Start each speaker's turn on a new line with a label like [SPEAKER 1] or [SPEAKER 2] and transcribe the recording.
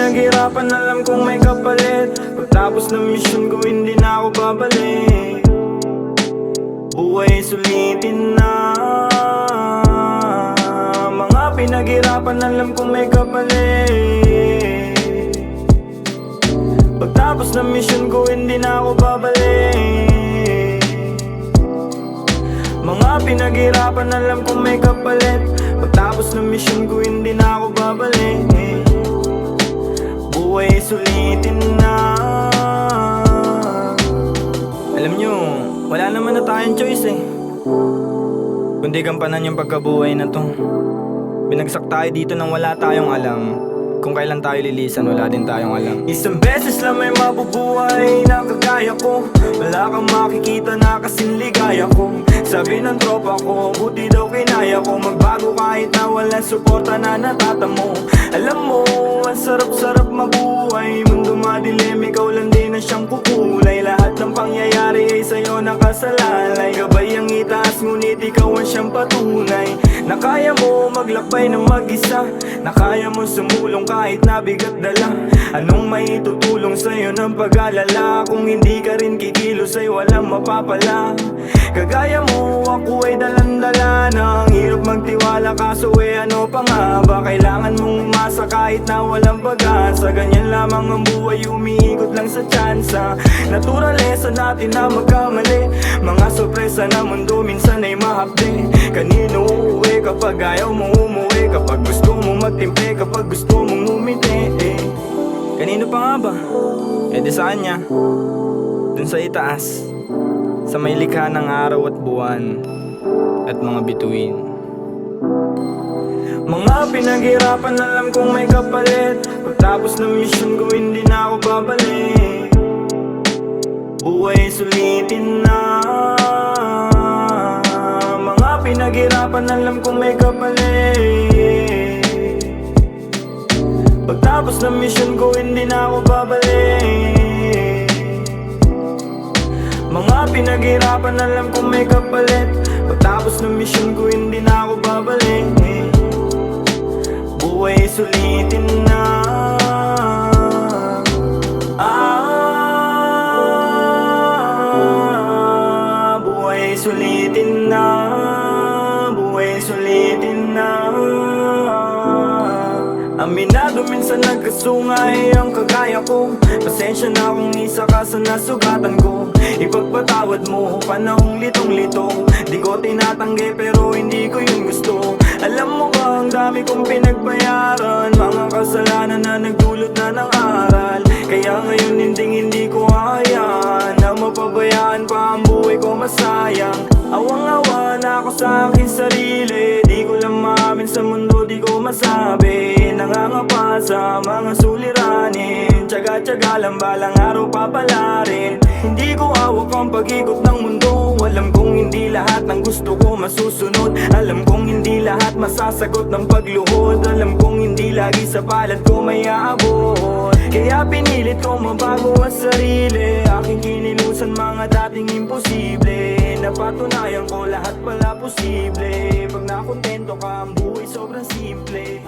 [SPEAKER 1] pinaghirapan, alam kong may kapalit. Pagtapos ng mission ko, hindi na ako babalik. Buhay sulitin na. Mga pinaghirapan, alam kong may kapalit. Pagtapos ng mission ko, hindi na ako babalik. Mga pinaghirapan, alam kong may kapalit. Pagtapos ng mission ko, hindi na ako babalik. Buhay sulitin na. Alam nyo, wala naman na tayong choice kundi gampanan yung pagkabuhay na to. Binagsak tayo dito nang wala tayong alam. Kung kailan tayo lilisan, wala din tayong alam. Isang beses lang may mabubuhay na kagaya ko. Wala kang makikita na kasing ligaya ko. Sabi ng tropa ko, buti daw kinaya ko magbago kahit na walang suporta na natatamo. Alam mo, ang sarap-sarap mabuhay. Mundo madilim, ikaw lang din na siyang kukulay. Lahat ng pangyayari ay sa'yo nakasalalay. Gabay ang itaas, ngunit ikaw ang siyang patunay. Na kaya mo maglakbay ng mag-isa. Na kaya mo sumulong kahit nabigat dala. Anong maitutulong sa'yo ng pag-alala? Kung hindi ka rin kikilos ay walang mapapala. Kagaya mo, ako ay dalandala na. Ang hirap magtiwala kaso ano pa nga ba? Kailangan mong umasa kahit na walang pag-asa. Ganyan lamang ang buhay, umiikot lang sa tsansa. Naturalesa natin na magkamali. Mga sorpresa na mundo minsan ay mahapde. Kanino uuwi kapag ayaw mo umuwi? Kapag gusto mo magtimpe, kapag gusto mong umiti Kanino pa nga ba? Di sa kanya. Dun sa itaas, sa may likha ng araw at buwan at mga bituin. Mga pinaghirapan, alam kong may kapalit. Pagtapos ng mission ko, hindi na ako babalik. Buhay sulitin na. Mga pinaghirapan, alam kong may kapalit. Pagtapos ng mission ko, hindi na ako babalik. Mga pinaghirapan, alam kong may kapalit. Pagtapos ng mission ko, hindi na ako babalik. Buhay sulitin na. Buhay sulitin na. Buhay sulitin na. Aminado minsan nagkasungay ang kagaya ko. Pasensya na kung isa ka sa nasugatan ko. Ipagpatawad mo, panahong litong-lito. Di ko tinatanggi pero hindi ko yun gusto. Alam mo ba ang dami kong pinagbayaran, mga kasalanan na nagdulot na ng aral. Kaya ngayon hindi ko hayaan na mapabayaan pa ang buhay ko masayang. Awang-awa na ako sa aking sarili. Di ko lang maamin sa mundo, di ko masabi. Nangangapa sa mga suliranin. Tsaga-tsaga lang balang araw papalarin. Hindi ko hawak ang pag-ikot ng mundo. Alam kong hindi lahat ng gusto ko masusunod. Alam kong hindi lahat masasagot ng pagluhod. Alam kong hindi lagi sa palad ko may aabot. Kaya pinilit ko mabago ang sarili. Aking kinilusan mga dating imposible. Napatunayan ko lahat pala posible. Pag nakontento ka, ang buhay sobrang simple.